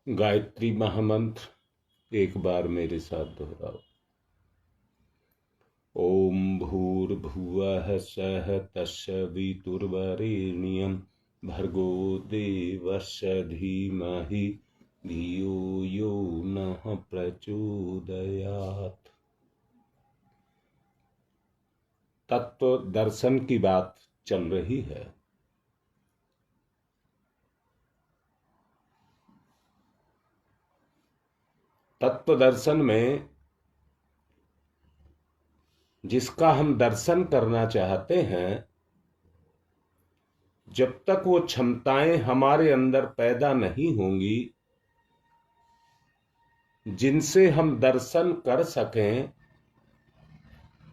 गायत्री महामंत्र एक बार मेरे साथ दोहराओ। ओम भूर्भुवः स्वः तत्सवितुर्वरेण्यं भर्गो देवस्य धीमहि धियो यो नः प्रचोदयात्। तत्व दर्शन की बात चल रही है। तत्व दर्शन में जिसका हम दर्शन करना चाहते हैं, जब तक वो क्षमताएं हमारे अंदर पैदा नहीं होंगी जिनसे हम दर्शन कर सकें,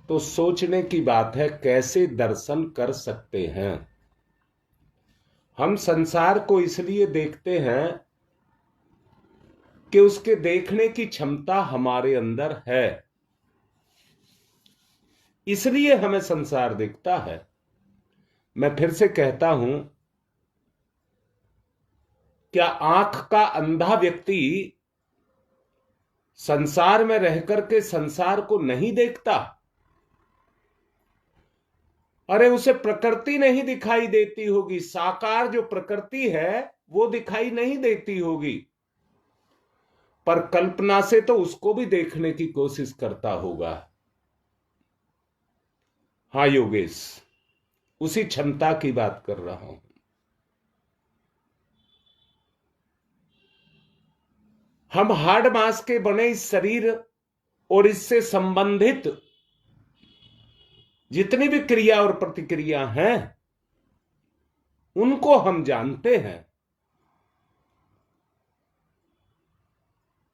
तो सोचने की बात है कैसे दर्शन कर सकते हैं। हम संसार को इसलिए देखते हैं कि उसके देखने की क्षमता हमारे अंदर है, इसलिए हमें संसार दिखता है। मैं फिर से कहता हूं, क्या आंख का अंधा व्यक्ति संसार में रहकर के संसार को नहीं देखता? अरे उसे प्रकृति नहीं दिखाई देती होगी, साकार जो प्रकृति है वो दिखाई नहीं देती होगी, पर कल्पना से तो उसको भी देखने की कोशिश करता होगा। हाँ योगेश, उसी क्षमता की बात कर रहा हूं। हम हाड़ मांस के बने इस शरीर और इससे संबंधित जितनी भी क्रिया और प्रतिक्रिया हैं उनको हम जानते हैं।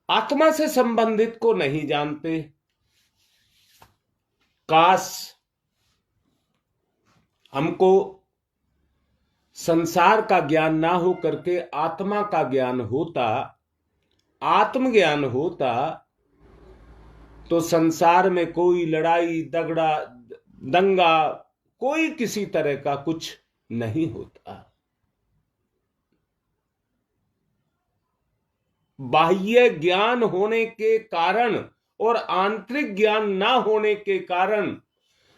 आत्मा से संबंधित को नहीं जानते। काश हमको संसार का ज्ञान ना हो करके आत्मा का ज्ञान होता, आत्मज्ञान होता, तो संसार में कोई लड़ाई दंगा कोई किसी तरह का कुछ नहीं होता। बाह्य ज्ञान होने के कारण और आंतरिक ज्ञान ना होने के कारण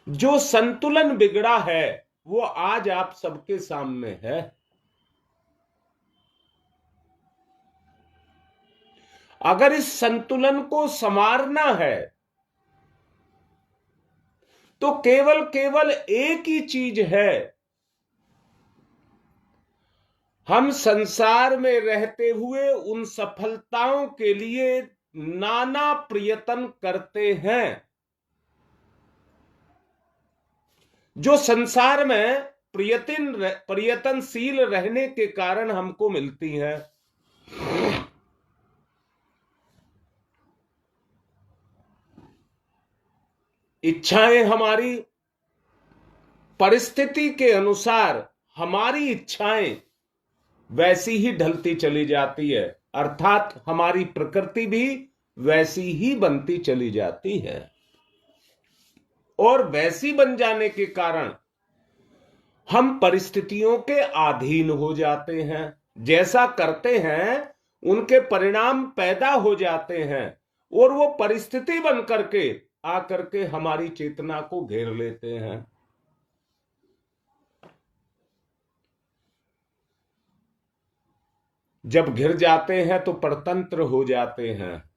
जो संतुलन बिगड़ा है वो आज आप सबके सामने है। अगर इस संतुलन को संवारना है तो केवल एक ही चीज है। हम संसार में रहते हुए उन सफलताओं के लिए नाना प्रयत्न करते हैं जो संसार में प्रयत्नशील रहने के कारण हमको मिलती हैं। इच्छाएं हमारी परिस्थिति के अनुसार हमारी इच्छाएं वैसी ही ढलती चली जाती है, अर्थात हमारी प्रकृति भी वैसी ही बनती चली जाती है। और वैसी बन जाने के कारण हम परिस्थितियों के अधीन हो जाते हैं। जैसा करते हैं उनके परिणाम पैदा हो जाते हैं और वो परिस्थिति बन करके आकर के हमारी चेतना को घेर लेते हैं। जब घिर जाते हैं तो परतंत्र हो जाते हैं,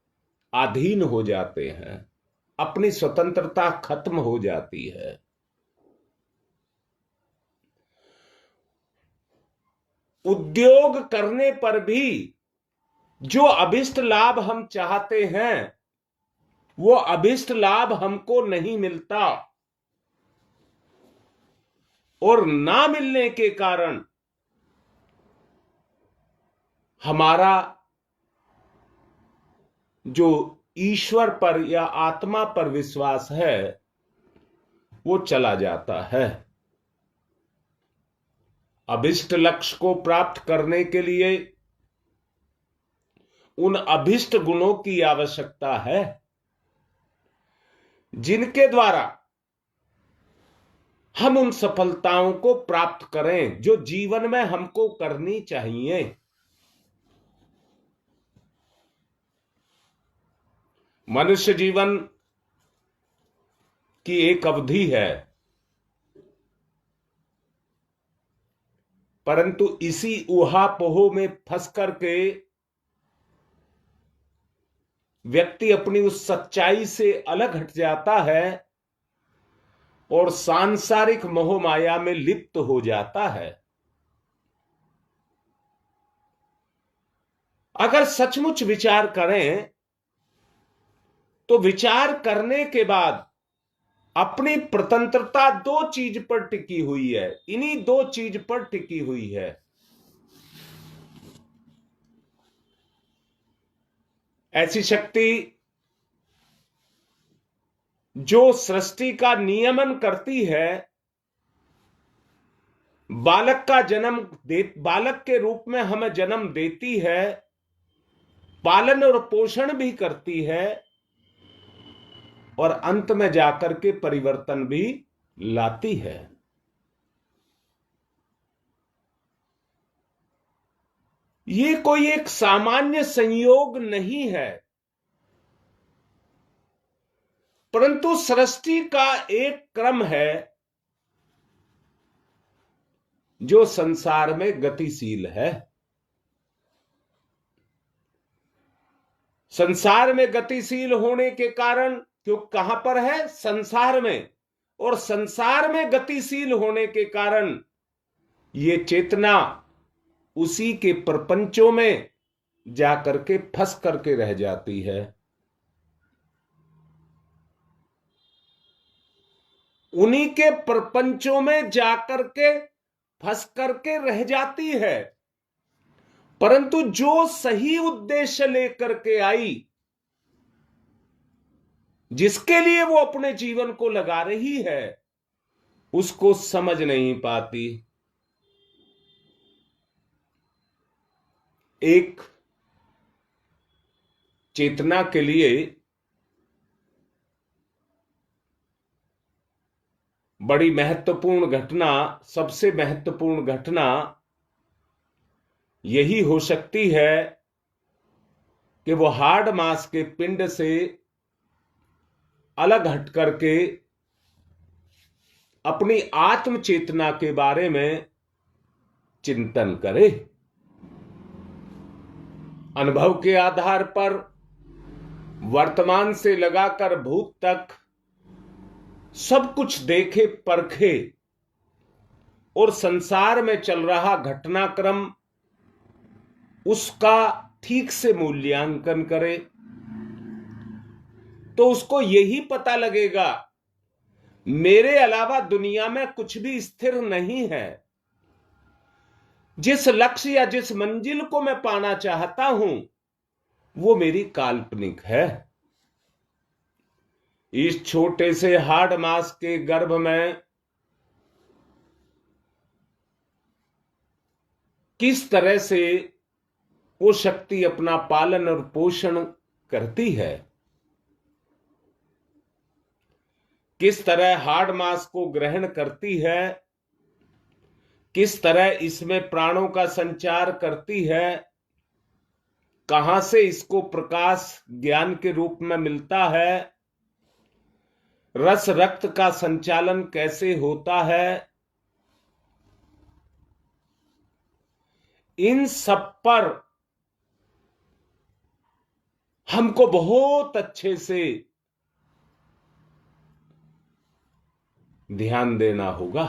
अधीन हो जाते हैं, अपनी स्वतंत्रता खत्म हो जाती है। उद्योग करने पर भी जो अभिष्ट लाभ हम चाहते हैं वो अभिष्ट लाभ हमको नहीं मिलता, और ना मिलने के कारण हमारा जो ईश्वर पर या आत्मा पर विश्वास है वो चला जाता है। अभिष्ट लक्ष्य को प्राप्त करने के लिए उन अभिष्ट गुणों की आवश्यकता है जिनके द्वारा हम उन सफलताओं को प्राप्त करें जो जीवन में हमको करनी चाहिए। मनुष्य जीवन की एक अवधि है, परंतु इसी ऊहापोह में फंस करके व्यक्ति अपनी उस सच्चाई से अलग हट जाता है और सांसारिक मोह माया में लिप्त हो जाता है। अगर सचमुच विचार करें तो विचार करने के बाद अपनी स्वतंत्रता दो चीज पर टिकी हुई है, इन्हीं दो चीज पर टिकी हुई है। ऐसी शक्ति जो सृष्टि का नियमन करती है, बालक के रूप में हमें जन्म देती है, पालन और पोषण भी करती है और अंत में जाकर के परिवर्तन भी लाती है। ये कोई एक सामान्य संयोग नहीं है, परंतु सृष्टि का एक क्रम है जो संसार में गतिशील है। संसार में गतिशील होने के कारण, क्यों कहां पर है? संसार में। और संसार में गतिशील होने के कारण ये चेतना उसी के प्रपंचों में जाकर के फंस करके रह जाती है। उन्हीं के प्रपंचों में जाकर के फंस करके रह जाती है, परंतु जो सही उद्देश्य लेकर के आई, जिसके लिए वो अपने जीवन को लगा रही है, उसको समझ नहीं पाती। एक चेतना के लिए बड़ी महत्वपूर्ण घटना, सबसे महत्वपूर्ण घटना यही हो सकती है कि वो हार्ड मास के पिंड से अलग हट करके अपनी आत्म चेतना के बारे में चिंतन करे। अनुभव के आधार पर वर्तमान से लगाकर भूत तक सब कुछ देखे परखे और संसार में चल रहा घटनाक्रम उसका ठीक से मूल्यांकन करे, तो उसको यही पता लगेगा मेरे अलावा दुनिया में कुछ भी स्थिर नहीं है। जिस लक्ष्य या जिस मंजिल को मैं पाना चाहता हूं वो मेरी काल्पनिक है। इस छोटे से हार्ड मास के गर्भ में किस तरह से वो शक्ति अपना पालन और पोषण करती है, किस तरह हार्ड मास को ग्रहण करती है, किस तरह इसमें प्राणों का संचार करती है, कहां से इसको प्रकाश ज्ञान के रूप में मिलता है, रस रक्त का संचालन कैसे होता है, इन सब पर हमको बहुत अच्छे से ध्यान देना होगा।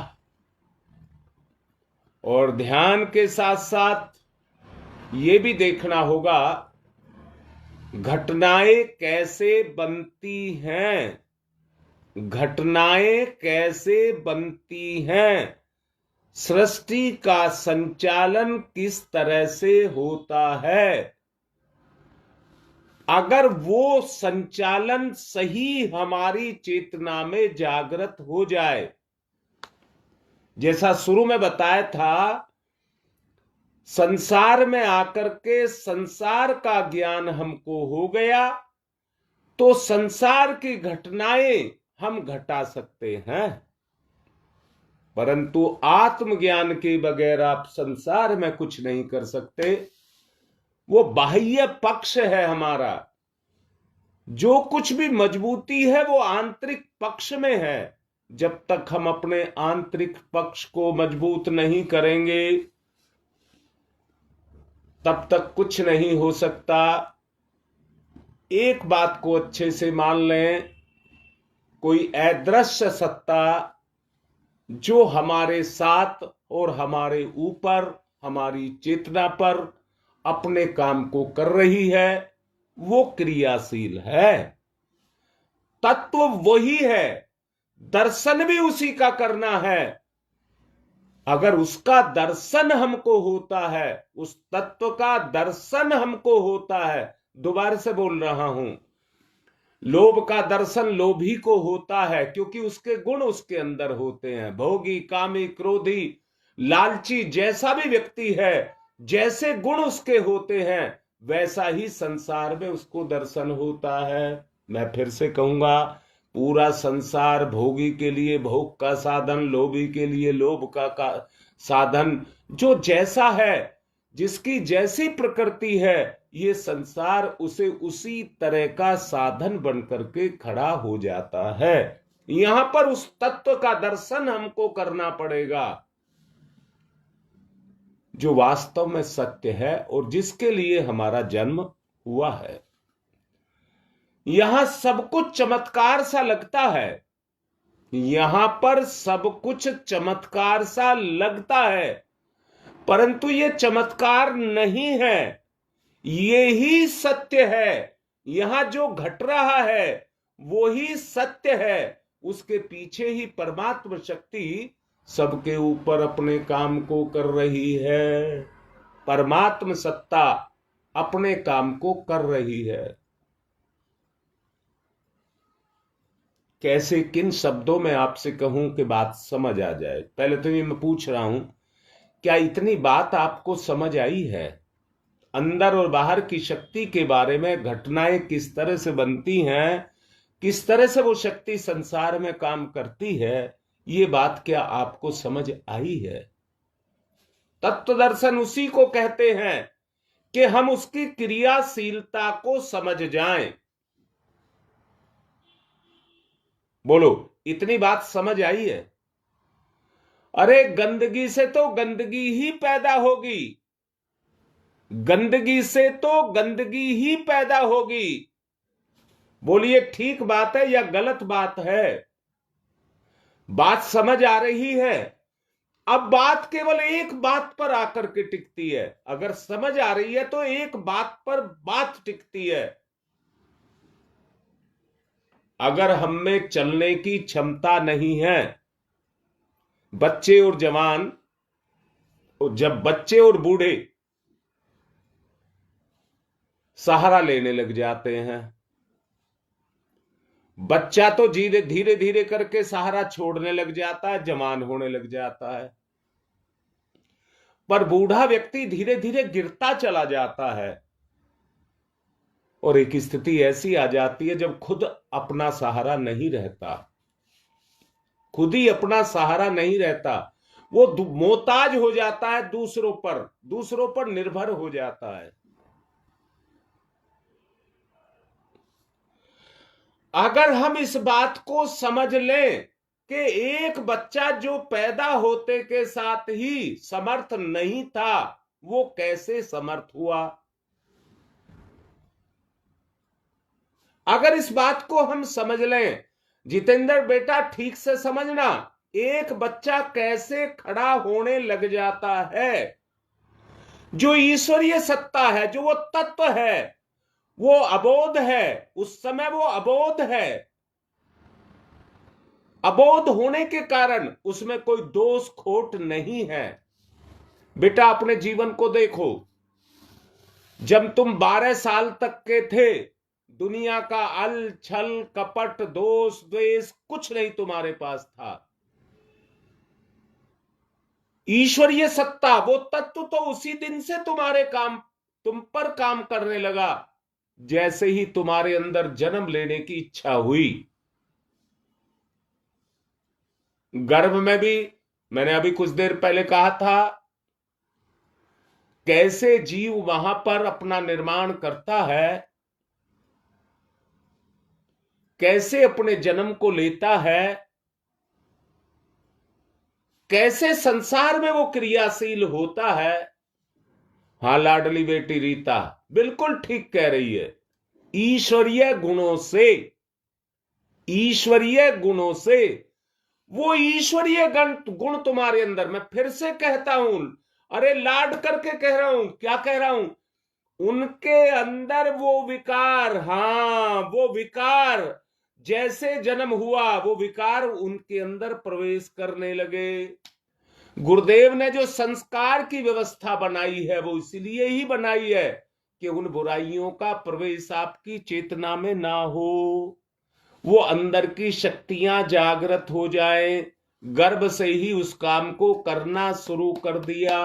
और ध्यान के साथ साथ ये भी देखना होगा घटनाएं कैसे बनती हैं, घटनाएं कैसे बनती हैं, सृष्टि का संचालन किस तरह से होता है। अगर वो संचालन सही हमारी चेतना में जागृत हो जाए, जैसा शुरू में बताया था, संसार में आकर के संसार का ज्ञान हमको हो गया तो संसार की घटनाएं हम घटा सकते हैं, परंतु आत्मज्ञान के बगैर आप संसार में कुछ नहीं कर सकते। वो बाह्य पक्ष है हमारा, जो कुछ भी मजबूती है वो आंतरिक पक्ष में है। जब तक हम अपने आंतरिक पक्ष को मजबूत नहीं करेंगे तब तक कुछ नहीं हो सकता। एक बात को अच्छे से मान लें, कोई अदृश्य सत्ता जो हमारे साथ और हमारे ऊपर, हमारी चेतना पर अपने काम को कर रही है, वो क्रियाशील है। तत्व वही है, दर्शन भी उसी का करना है। अगर उसका दर्शन हमको होता है, उस तत्व का दर्शन हमको होता है, दोबारा से बोल रहा हूं, लोभ का दर्शन लोभी को होता है क्योंकि उसके गुण उसके अंदर होते हैं। भोगी, कामी, क्रोधी, लालची जैसा भी व्यक्ति है, जैसे गुण उसके होते हैं वैसा ही संसार में उसको दर्शन होता है। मैं फिर से कहूंगा, पूरा संसार भोगी के लिए भोग का साधन, लोभी के लिए लोभ का साधन, जो जैसा है, जिसकी जैसी प्रकृति है, ये संसार उसे उसी तरह का साधन बन करके खड़ा हो जाता है। यहां पर उस तत्व का दर्शन हमको करना पड़ेगा जो वास्तव में सत्य है और जिसके लिए हमारा जन्म हुआ है। यहां सब कुछ चमत्कार सा लगता है, यहां पर सब कुछ चमत्कार सा लगता है, परंतु ये चमत्कार नहीं है, ये ही सत्य है। यहां जो घट रहा है वो ही सत्य है। उसके पीछे ही परमात्मा शक्ति सबके ऊपर अपने काम को कर रही है। परमात्मा सत्ता अपने काम को कर रही है। कैसे, किन शब्दों में आपसे कहूं कि बात समझ आ जाए? पहले तो ये मैं पूछ रहा हूं, क्या इतनी बात आपको समझ आई है? अंदर और बाहर की शक्ति के बारे में, घटनाएं किस तरह से बनती हैं, किस तरह से वो शक्ति संसार में काम करती है, ये बात क्या आपको समझ आई है? तत्व दर्शन उसी को कहते हैं कि हम उसकी क्रियाशीलता को समझ जाएं। बोलो, इतनी बात समझ आई है? अरे गंदगी से तो गंदगी ही पैदा होगी, गंदगी से तो गंदगी ही पैदा होगी। बोलिए, ठीक बात है या गलत बात है? बात समझ आ रही है? अब बात केवल एक बात पर आकर के टिकती है। अगर समझ आ रही है तो एक बात पर बात टिकती है। अगर हम में चलने की क्षमता नहीं है, बच्चे और जवान, जब बच्चे और बूढ़े सहारा लेने लग जाते हैं, बच्चा तो धीरे धीरे धीरे करके सहारा छोड़ने लग जाता है, जवान होने लग जाता है, पर बूढ़ा व्यक्ति धीरे धीरे गिरता चला जाता है और एक स्थिति ऐसी आ जाती है जब खुद अपना सहारा नहीं रहता, खुद ही अपना सहारा नहीं रहता, वो मोहताज हो जाता है, दूसरों पर निर्भर हो जाता है। अगर हम इस बात को समझ लें कि एक बच्चा जो पैदा होते के साथ ही समर्थ नहीं था, वो कैसे समर्थ हुआ, अगर इस बात को हम समझ लें, जितेंद्र बेटा ठीक से समझना, एक बच्चा कैसे खड़ा होने लग जाता है, जो ईश्वरीय सत्ता है, जो वो तत्व है, वो अबोध है, उस समय वो अबोध है। अबोध होने के कारण उसमें कोई दोष खोट नहीं है। बेटा अपने जीवन को देखो, जब तुम 12 साल तक के थे, दुनिया का अल छल कपट दोष द्वेष कुछ नहीं तुम्हारे पास था। ईश्वरीय सत्ता, वो तत्व तो उसी दिन से तुम पर काम करने लगा जैसे ही तुम्हारे अंदर जन्म लेने की इच्छा हुई। गर्भ में भी मैंने अभी कुछ देर पहले कहा था, कैसे जीव वहां पर अपना निर्माण करता है, कैसे अपने जन्म को लेता है, कैसे संसार में वो क्रियाशील होता है। हां लाडली बेटी रीता बिल्कुल ठीक कह रही है। ईश्वरीय गुणों से, ईश्वरीय गुणों से, वो ईश्वरीय गुण तुम्हारे अंदर, मैं फिर से कहता हूं, अरे लाड करके कह रहा हूं, क्या कह रहा हूं, उनके अंदर वो विकार, हां वो विकार, जैसे जन्म हुआ वो विकार उनके अंदर प्रवेश करने लगे। गुरुदेव ने जो संस्कार की व्यवस्था बनाई है वो इसलिए ही बनाई है कि उन बुराइयों का प्रवेश आपकी चेतना में ना हो, वो अंदर की शक्तियां जागृत हो जाए। गर्भ से ही उस काम को करना शुरू कर दिया।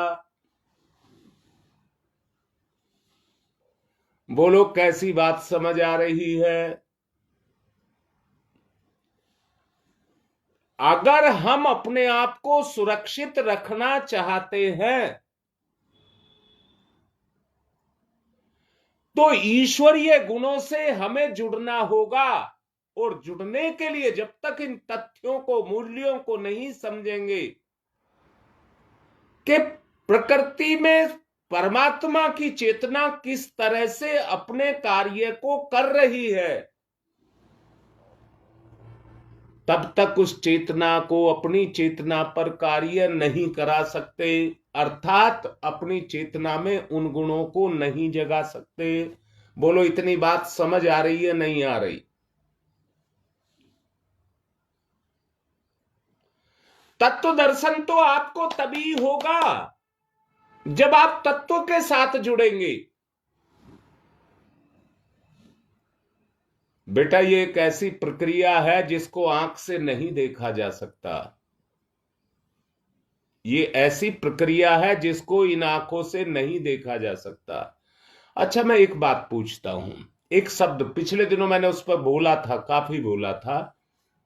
बोलो कैसी बात समझ आ रही है। अगर हम अपने आप को सुरक्षित रखना चाहते हैं तो ईश्वरीय गुणों से हमें जुड़ना होगा। और जुड़ने के लिए जब तक इन तथ्यों को, मूल्यों को नहीं समझेंगे कि प्रकृति में परमात्मा की चेतना किस तरह से अपने कार्य को कर रही है, तब तक उस चेतना को अपनी चेतना पर कार्य नहीं करा सकते, अर्थात अपनी चेतना में उन गुणों को नहीं जगा सकते। बोलो इतनी बात समझ आ रही है, नहीं आ रही? तत्व दर्शन तो आपको तभी होगा जब आप तत्व के साथ जुड़ेंगे। बेटा ये एक ऐसी प्रक्रिया है जिसको आंख से नहीं देखा जा सकता। ये ऐसी प्रक्रिया है जिसको इन आंखों से नहीं देखा जा सकता। अच्छा मैं एक बात पूछता हूं, एक शब्द पिछले दिनों मैंने उस पर बोला था, काफी बोला था,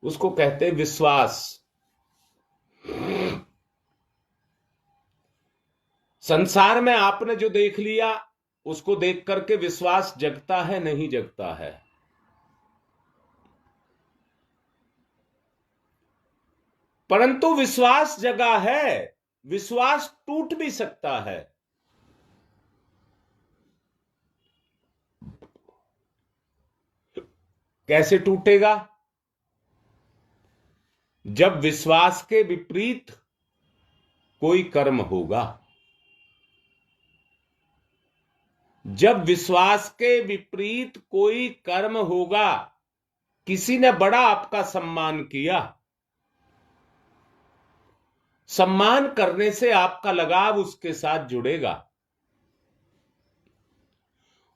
उसको कहते हैं विश्वास। संसार में आपने जो देख लिया उसको देख करके विश्वास जगता है, नहीं जगता है? परंतु विश्वास जगा है, विश्वास टूट भी सकता है। कैसे टूटेगा? जब विश्वास के विपरीत कोई कर्म होगा। जब विश्वास के विपरीत कोई कर्म होगा, किसी ने बड़ा आपका सम्मान किया, सम्मान करने से आपका लगाव उसके साथ जुड़ेगा,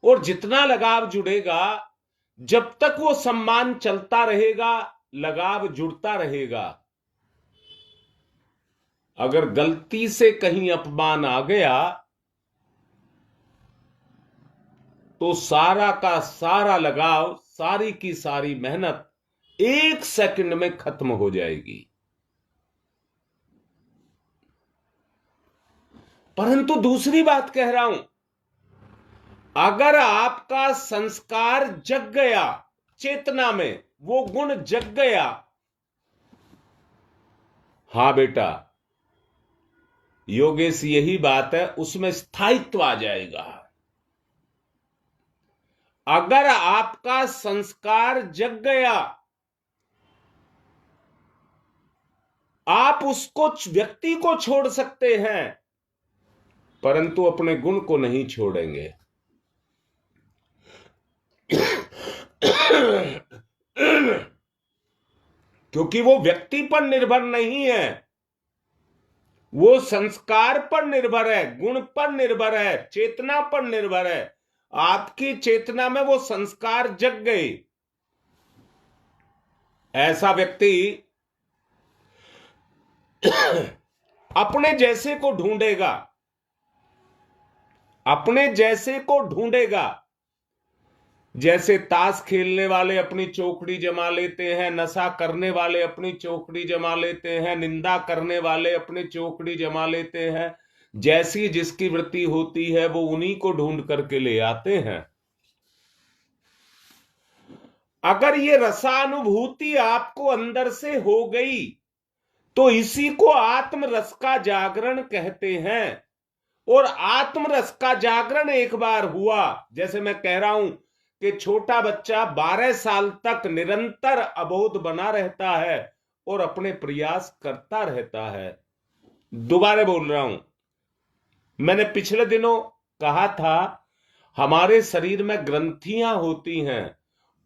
और जितना लगाव जुड़ेगा, जब तक वो सम्मान चलता रहेगा लगाव जुड़ता रहेगा। अगर गलती से कहीं अपमान आ गया तो सारा का सारा लगाव, सारी की सारी मेहनत एक सेकंड में खत्म हो जाएगी। परंतु दूसरी बात कह रहा हूं, अगर आपका संस्कार जग गया, चेतना में वो गुण जग गया, हां बेटा योगेश यही बात है, उसमें स्थायित्व आ जाएगा। अगर आपका संस्कार जग गया, आप उसको, व्यक्ति को छोड़ सकते हैं परंतु अपने गुण को नहीं छोड़ेंगे। क्योंकि वो व्यक्ति पर निर्भर नहीं है, वो संस्कार पर निर्भर है, गुण पर निर्भर है, चेतना पर निर्भर है। आपकी चेतना में वो संस्कार जग गए, ऐसा व्यक्ति अपने जैसे को ढूंढेगा, अपने जैसे को ढूंढेगा। जैसे ताश खेलने वाले अपनी चौकड़ी जमा लेते हैं, नशा करने वाले अपनी चौकड़ी जमा लेते हैं, निंदा करने वाले अपनी चौकड़ी जमा लेते हैं, जैसी जिसकी वृत्ति होती है वो उन्हीं को ढूंढ करके ले आते हैं। अगर ये रसानुभूति आपको अंदर से हो गई तो इसी को आत्मरस का जागरण कहते हैं। और आत्मरस का जागरण एक बार हुआ, जैसे मैं कह रहा हूं कि छोटा बच्चा 12 साल तक निरंतर अबोध बना रहता है और अपने प्रयास करता रहता है। दोबारा बोल रहा हूं, मैंने पिछले दिनों कहा था हमारे शरीर में ग्रंथियां होती हैं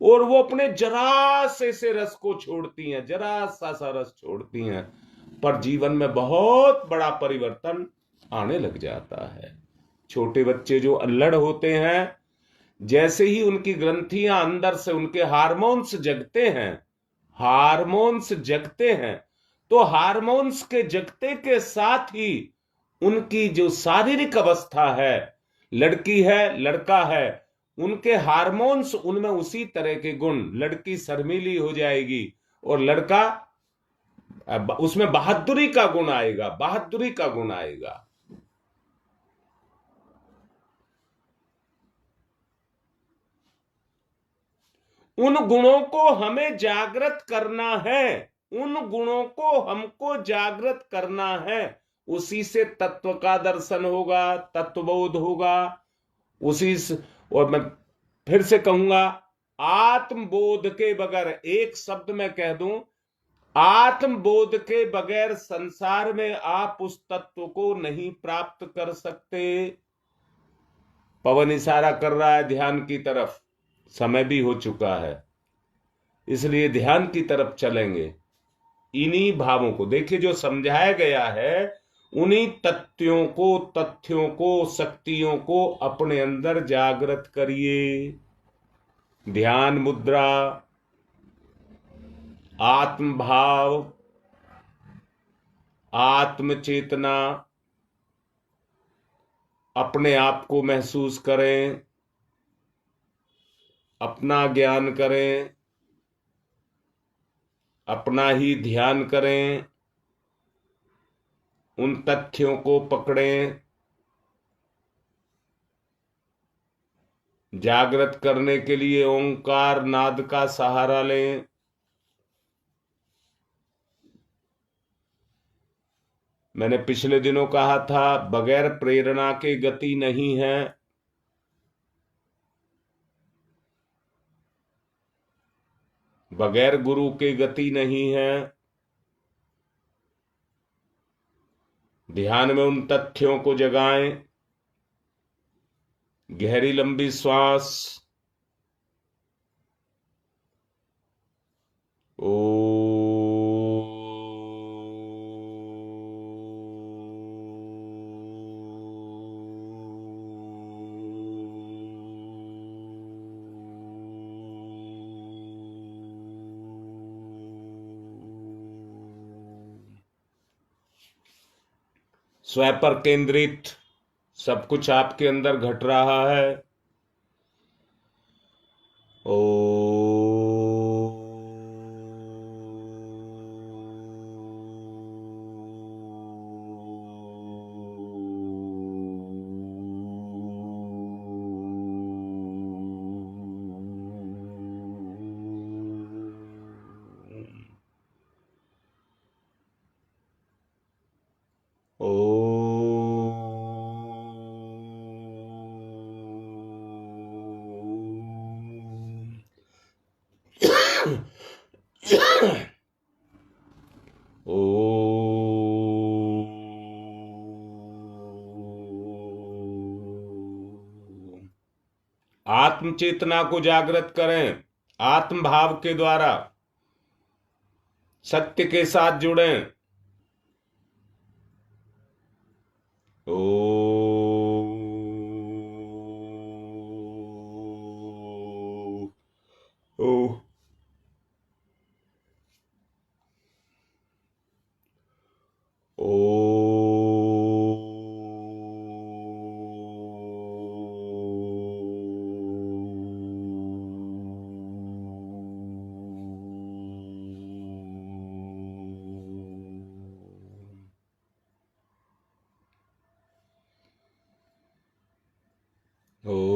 और वो अपने जरा से रस को छोड़ती हैं, जरा सा रस छोड़ती हैं, पर जीवन में बहुत बड़ा परिवर्तन आने लग जाता है। छोटे बच्चे जो अल्लड़ होते हैं, जैसे ही उनकी ग्रंथियां अंदर से उनके हार्मोन्स जगते हैं, हार्मोन्स जगते हैं, तो हार्मोन्स के जगते के साथ ही उनकी जो शारीरिक अवस्था है, लड़की है लड़का है, उनके हार्मोन्स उनमें उसी तरह के गुण, लड़की शर्मीली हो जाएगी और लड़का उसमें बहादुरी का गुण आएगा, बहादुरी का गुण आएगा। उन गुणों को हमें जागृत करना है, उन गुणों को हमको जागृत करना है। उसी से तत्व का दर्शन होगा, तत्वबोध होगा, उसी से। और मैं फिर से कहूंगा, आत्मबोध के बगैर, एक शब्द मैं कह दूं, आत्मबोध के बगैर संसार में आप उस तत्व को नहीं प्राप्त कर सकते। पवन इशारा कर रहा है ध्यान की तरफ, समय भी हो चुका है, इसलिए ध्यान की तरफ चलेंगे। इन्हीं भावों को देखिए, जो समझाया गया है, उन्हीं तथ्यों को शक्तियों को अपने अंदर जागृत करिए। ध्यान मुद्रा, आत्म भाव, आत्म चेतना, अपने आप को महसूस करें, अपना ज्ञान करें, अपना ही ध्यान करें, उन तथ्यों को पकड़ें। जागृत करने के लिए ओंकार नाद का सहारा लें। मैंने पिछले दिनों कहा था, बगैर प्रेरणा के गति नहीं है। बगैर गुरु के गति नहीं है। ध्यान में उन तथ्यों को जगाएं। गहरी लंबी श्वास। ओ स्वयं पर केंद्रित, सब कुछ आपके अंदर घट रहा है। ओ आत्म चेतना को जागृत करें, आत्म भाव के द्वारा सत्य के साथ जुड़ें। ओ ओ ओ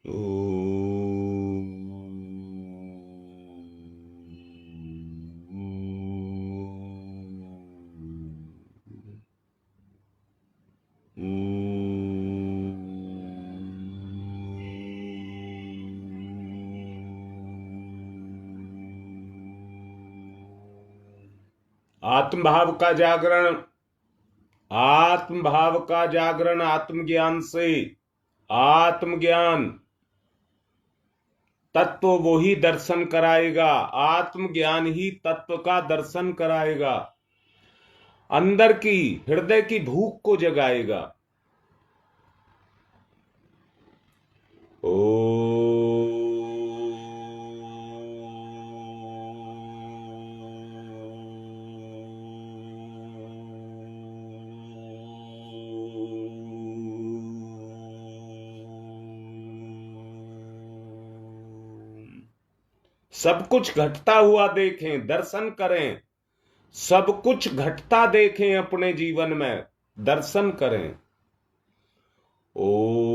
आत्म भाव का जागरण, आत्म भाव का जागरण आत्मज्ञान से। आत्मज्ञान तत्व वो ही दर्शन कराएगा, आत्मज्ञान ही तत्व का दर्शन कराएगा, अंदर की हृदय की भूख को जगाएगा। ओ सब कुछ घटता हुआ देखें, दर्शन करें, सब कुछ घटता देखें अपने जीवन में, दर्शन करें। ओ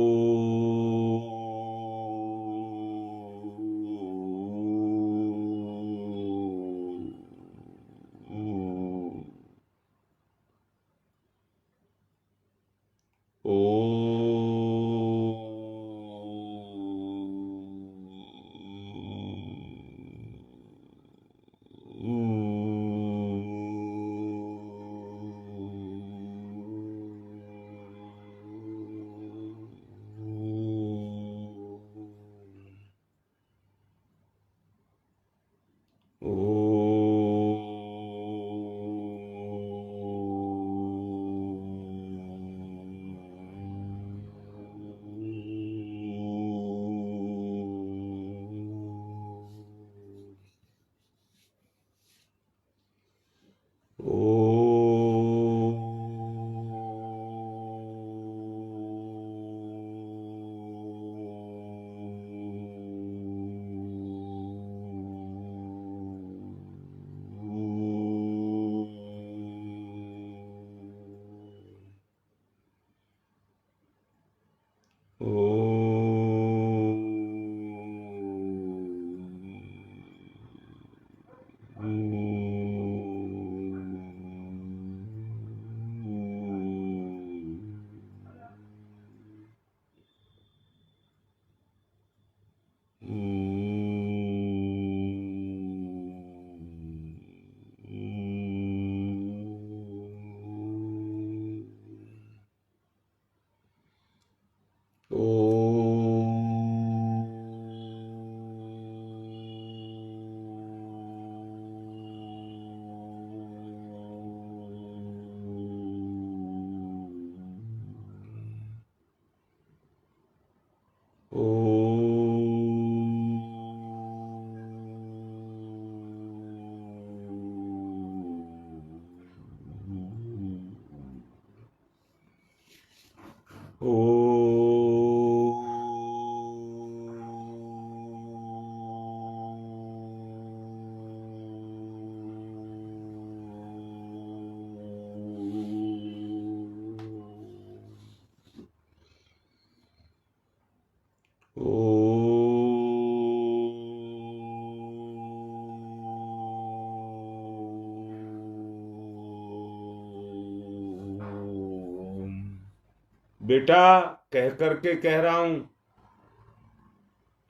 बेटा, कह करके कह रहा हूं,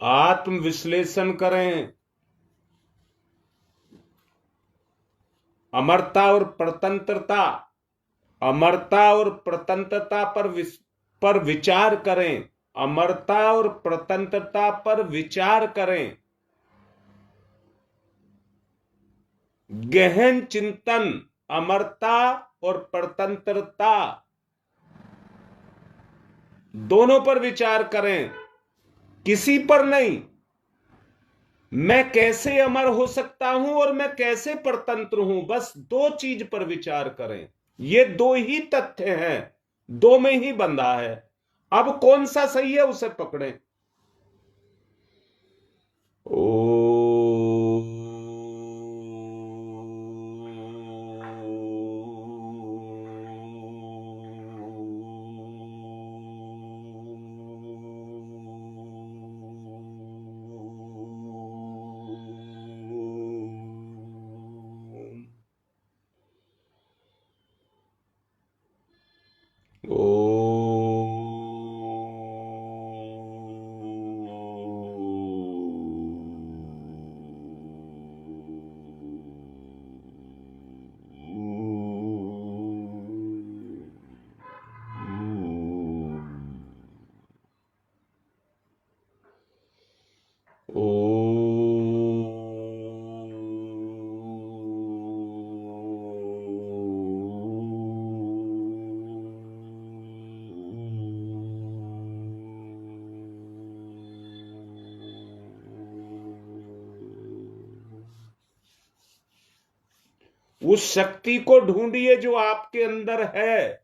आत्म विश्लेषण करें। अमरता और स्वतंत्रता, अमरता और स्वतंत्रता पर विचार करें। अमरता और स्वतंत्रता पर विचार करें। गहन चिंतन, अमरता और स्वतंत्रता दोनों पर विचार करें, किसी पर नहीं। मैं कैसे अमर हो सकता हूं और मैं कैसे स्वतंत्र हूं, बस दो चीज पर विचार करें। ये दो ही तथ्य हैं, दो में ही बंधा है। अब कौन सा सही है उसे पकड़ें। ओ ओ उस शक्ति को ढूंढिए जो आपके अंदर है,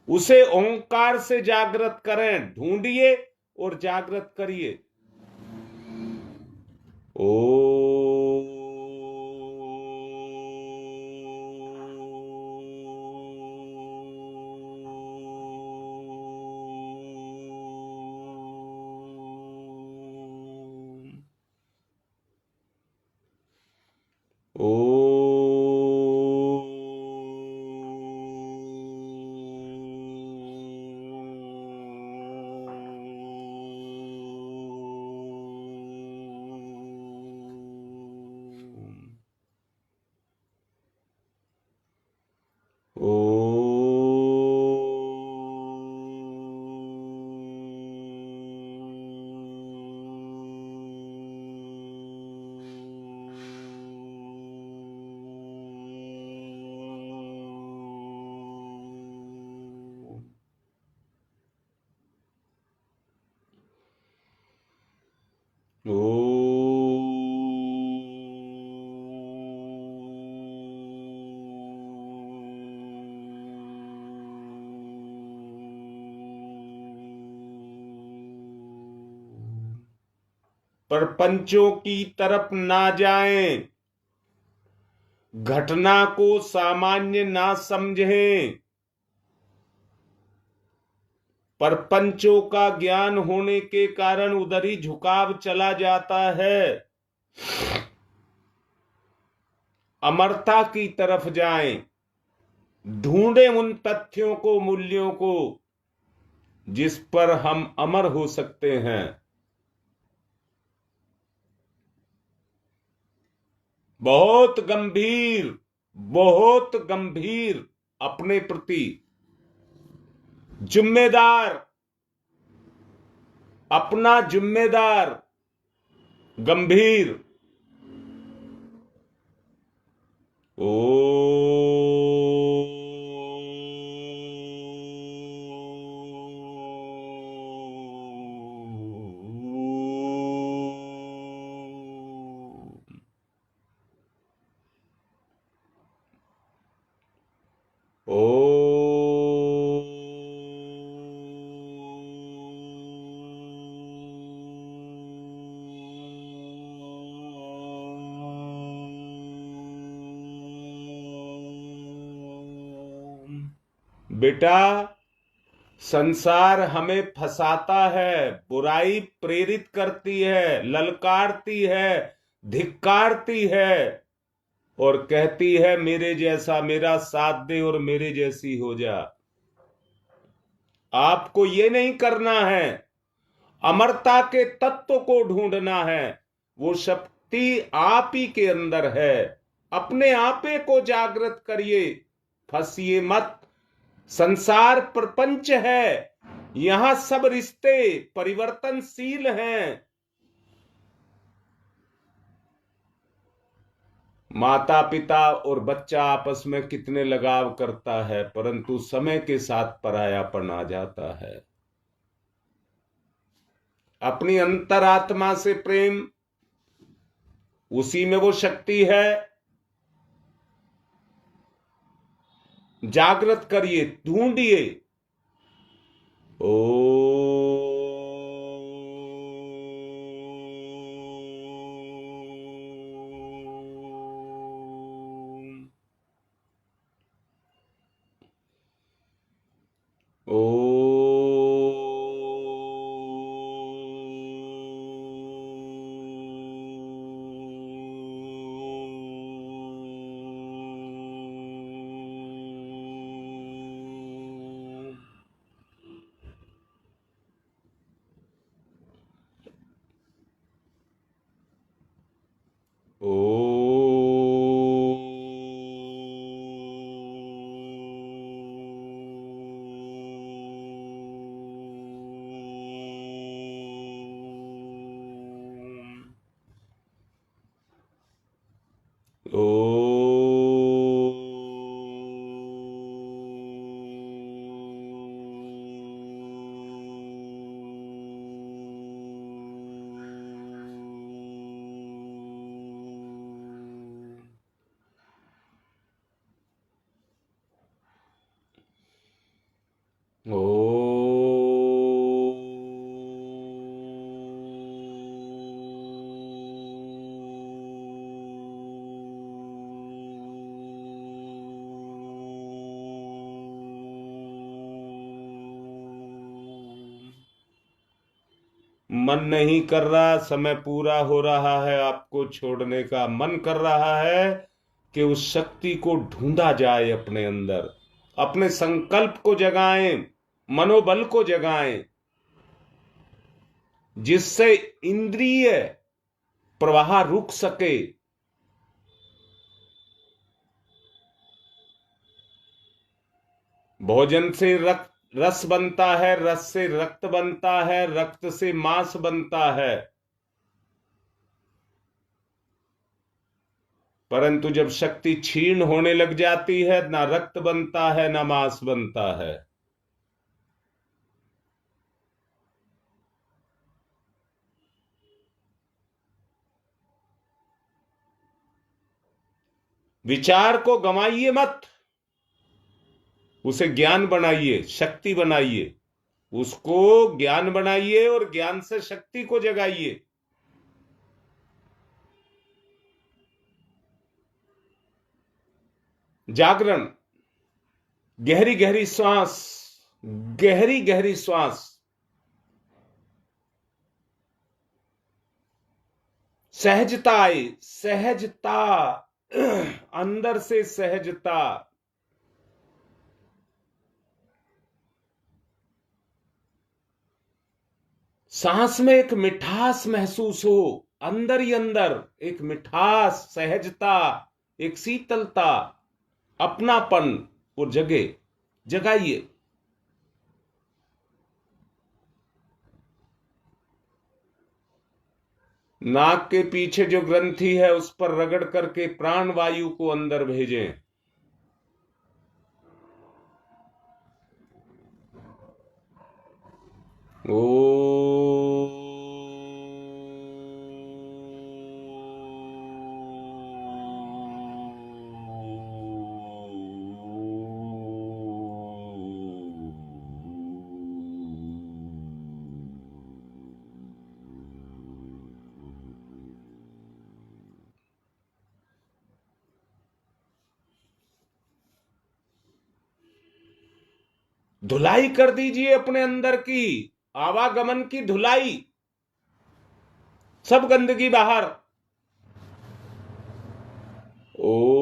उसे ओंकार से जागृत करें, ढूंढिए और जागृत करिए। ओ ओ ओ प्रपंचों की तरफ ना जाएं, घटना को सामान्य ना समझें। प्रपंचों का ज्ञान होने के कारण उधर ही झुकाव चला जाता है। अमरता की तरफ जाएं, ढूंढें उन तथ्यों को, मूल्यों को, जिस पर हम अमर हो सकते हैं। बहुत गंभीर, बहुत गंभीर, अपने प्रति जिम्मेदार, अपना जिम्मेदार, गंभीर। ओ ओ बेटा, संसार हमें फंसाता है, बुराई प्रेरित करती है, ललकारती है, धिक्कारती है और कहती है मेरे जैसा, मेरा साथ दे और मेरे जैसी हो जा। आपको ये नहीं करना है, अमरता के तत्व को ढूंढना है। वो शक्ति आप ही के अंदर है। अपने आपे को जागृत करिए, फंसिए मत। संसार प्रपंच है, यहां सब रिश्ते परिवर्तनशील हैं। माता पिता और बच्चा आपस में कितने लगाव करता है, परंतु समय के साथ परायापन आ जाता है। अपनी अंतरात्मा से प्रेम, उसी में वो शक्ति है। जागृत करिए, ढूंढिए। ओ ओ ओ ओ मन नहीं कर रहा, समय पूरा हो रहा है, आपको छोड़ने का मन कर रहा है कि उस शक्ति को ढूंढा जाए अपने अंदर, अपने संकल्प को जगाएं, मनोबल को जगाएं, जिससे इंद्रिय प्रवाह रुक सके। भोजन से रक्त रस बनता है, रस से रक्त बनता है, रक्त से मांस बनता है। परंतु जब शक्ति क्षीण होने लग जाती है, ना रक्त बनता है ना मांस बनता है। विचार को गंवाइए मत, उसे ज्ञान बनाइए, शक्ति बनाइए, उसको ज्ञान बनाइए और ज्ञान से शक्ति को जगाइए। जागरण, गहरी गहरी श्वास, गहरी गहरी श्वास, सहजता आए, सहजता, अंदर से सहजता। सांस में एक मिठास महसूस हो, अंदर ही अंदर एक मिठास, सहजता, एक शीतलता, अपनापन, वो जगाइए। नाक के पीछे जो ग्रंथि है उस पर रगड़ करके प्राण वायु को अंदर भेजें। ओ धुलाई कर दीजिए अपने अंदर की, आवागमन की धुलाई, सब गंदगी बाहर। ओ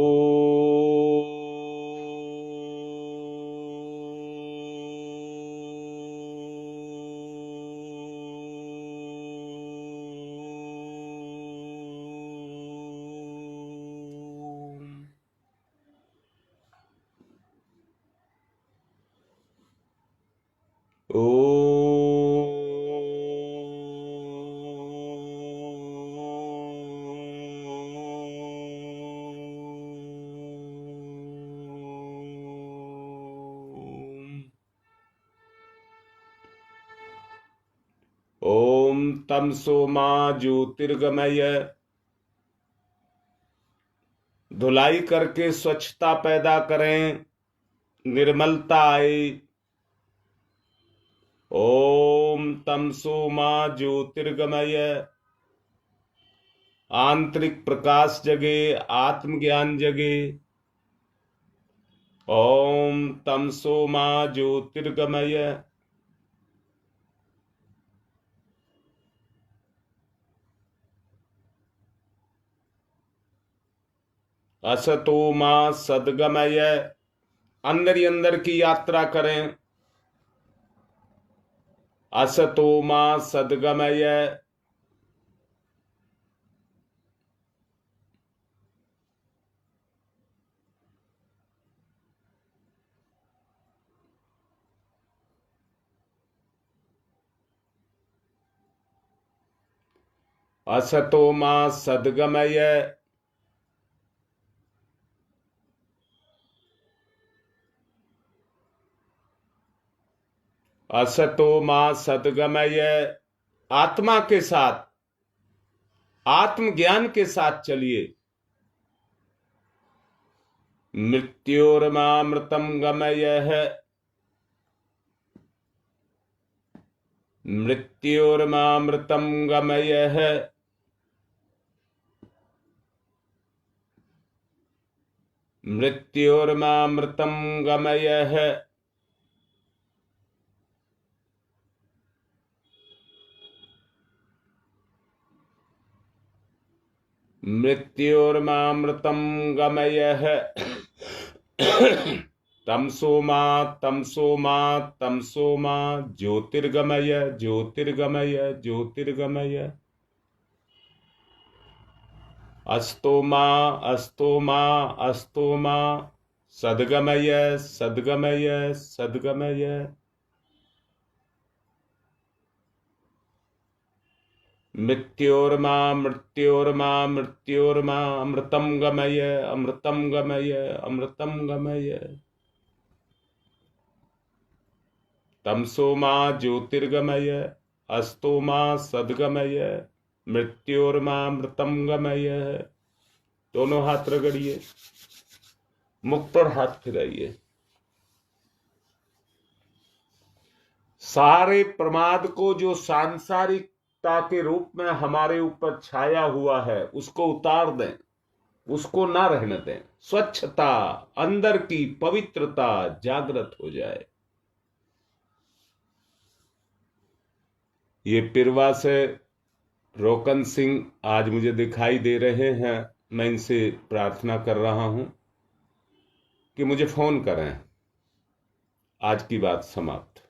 ओम तमसो मा ज्योतिर्गमय। धुलाई करके स्वच्छता पैदा करें, निर्मलता आए। ओम तमसो मा ज्योतिर्गमय। आंतरिक प्रकाश जगे, आत्मज्ञान जगे। ओम तमसो मा ज्योतिर्गमय। असतो मा सद्गमय। अंदर ही अंदर की यात्रा करें। असतो मा सद्गमय। असतो मा सद्गमय। असतो मां सद्गमय, आत्मा के साथ, आत्मज्ञान के साथ चलिए। मृत्योर्मामृतम गमयः, मृत्योर्मामृतम गमयः, मृत्योर्मामृतम गमयः। मृत्योर्मामृतम गमयः। तमसो मा तमसो मा तमसो मा ज्योतिर्गमय ज्योतिर्गमय ज्योतिर्गमय। अस्तो मा अस्तो मा अस्तो मा सद्गमय सद्गमय सद्गमय। मृत्योर्मा मृत्योर्मा मृत्योर्मा अमृतम गमय अमृतम गमय अमृतम गमय। तमसो मा ज्योतिर्गमय अस्तो मा सद्गमय मृत्योर्मा अमृतम गमय। दोनों हाथ रगड़िए, मुख पर हाथ फिराइए। सारे प्रमाद को जो सांसारिकता के रूप में हमारे ऊपर छाया हुआ है उसको उतार दें, उसको ना रहने दें। स्वच्छता, अंदर की पवित्रता जागृत हो जाए। ये पिरवा से रोकन सिंह आज मुझे दिखाई दे रहे हैं। मैं इनसे प्रार्थना कर रहा हूं कि मुझे फोन करें। आज की बात समाप्त।